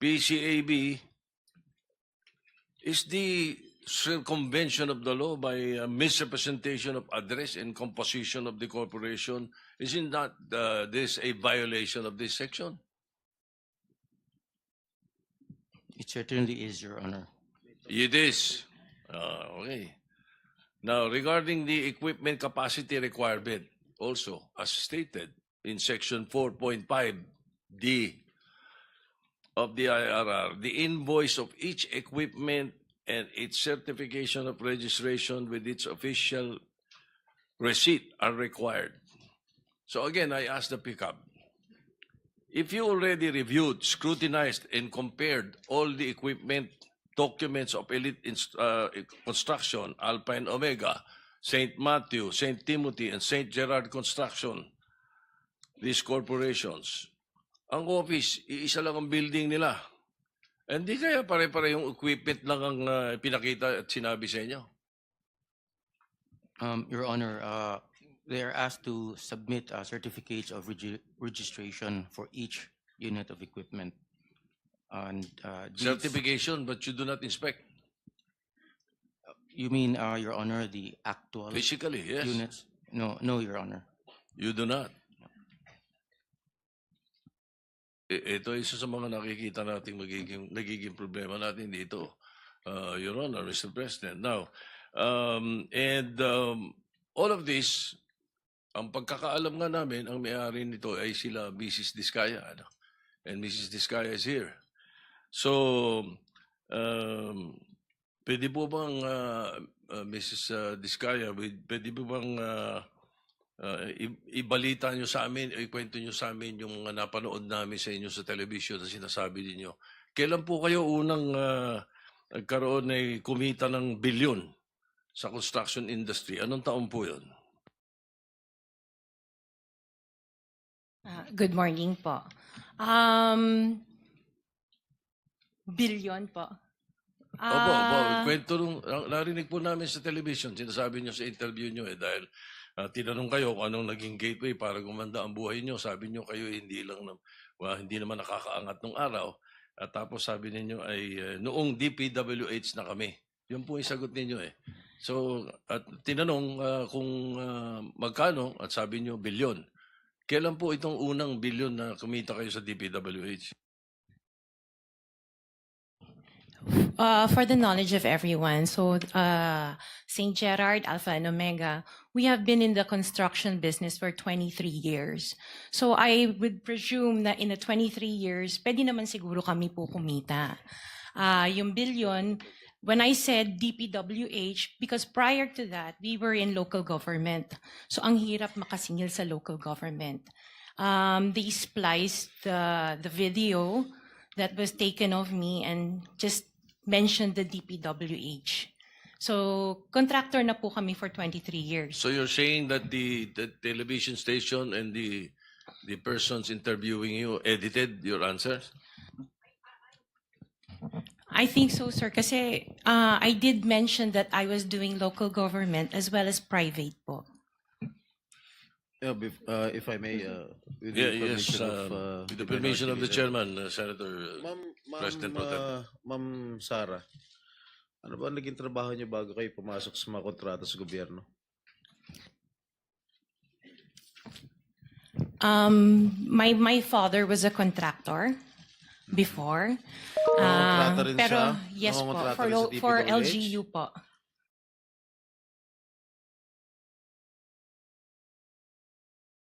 PCAB is the circumvention of the law by misrepresentation of address and composition of the corporation. Isn't that this a violation of this section? It certainly is, Your Honor. It is. Okay. Now, regarding the equipment capacity requirement, also, as stated in Section 4.5D of the IRR, the invoice of each equipment and its certification of registration with its official receipt are required. So again, I ask the pickup, if you already reviewed, scrutinized, and compared all the equipment documents of Elite Construction, Alpha and Omega, St. Matthew, St. Timothy, and St. Gerard Construction, these corporations, ang office, iisa lang ang building nila. Hindi kaya pare-pare yung equipment lang ang pinakita at sinabi sa inyo? Your Honor, they are asked to submit certificates of registration for each unit of equipment. And these- Certification, but you do not inspect. You mean, Your Honor, the actual Physically, yes. units? No, Your Honor. You do not. Ito isa sa mga nakikita nating nagiging problema natin dito, Your Honor, Mr. President. Now, all of this, ang pagkakaalam nga namin, ang may-ari nito ay sila Mrs. Diskaya. Ano? And Mrs. Diskaya is here. So, pwede po bang, Mrs. Diskaya, pwede po bang ibalita nyo sa amin, ikwento nyo sa amin yung mga napanood namin sa inyo sa television na sinasabi ninyo. Kailan po kayo unang nagkaroon ay kumita ng bilyon sa construction industry? Anong taon po yun? Good morning po. Billion po. Opo, kwento nung, narinig po namin sa television, sinasabi nyo sa interview nyo dahil tinanong kayo kung anong naging gateway para gumanda ang buhay nyo. Sabi nyo kayo hindi naman nakakaangat nung araw. At tapos sabi ninyo ay noong DPWH na kami. Yun po yung sagot ninyo eh. So, at tinanong kung magkano at sabi nyo bilyon. Kailan po itong unang bilyon na kumita kayo sa DPWH? For the knowledge of everyone, so St. Gerard, Alpha and Omega, we have been in the construction business for 23 years. So I would presume na in the 23 years, pwede naman siguro kami po kumita. Yung billion, when I said DPWH, because prior to that, we were in local government. So ang hirap makasingil sa local government. They spliced the video that was taken of me and just mentioned the DPWH. So, contractor na po kami for 23 years. So you're saying that the television station and the persons interviewing you edited your answers? I think so, sir, kasi I did mention that I was doing local government as well as private po. Yeah, if I may, with Yeah, the yes, permission of with the permission of the minority chairman, Senator President Pro Tem. Ma'am Sara, ano ba naging trabaho niyo bago kayo pumasok sa mga kontrata sa gobyerno? My father was a contractor before. Nangongontrata rin Pero siya? yes po, Nangongontrata rin sa for DPWH? LGU po.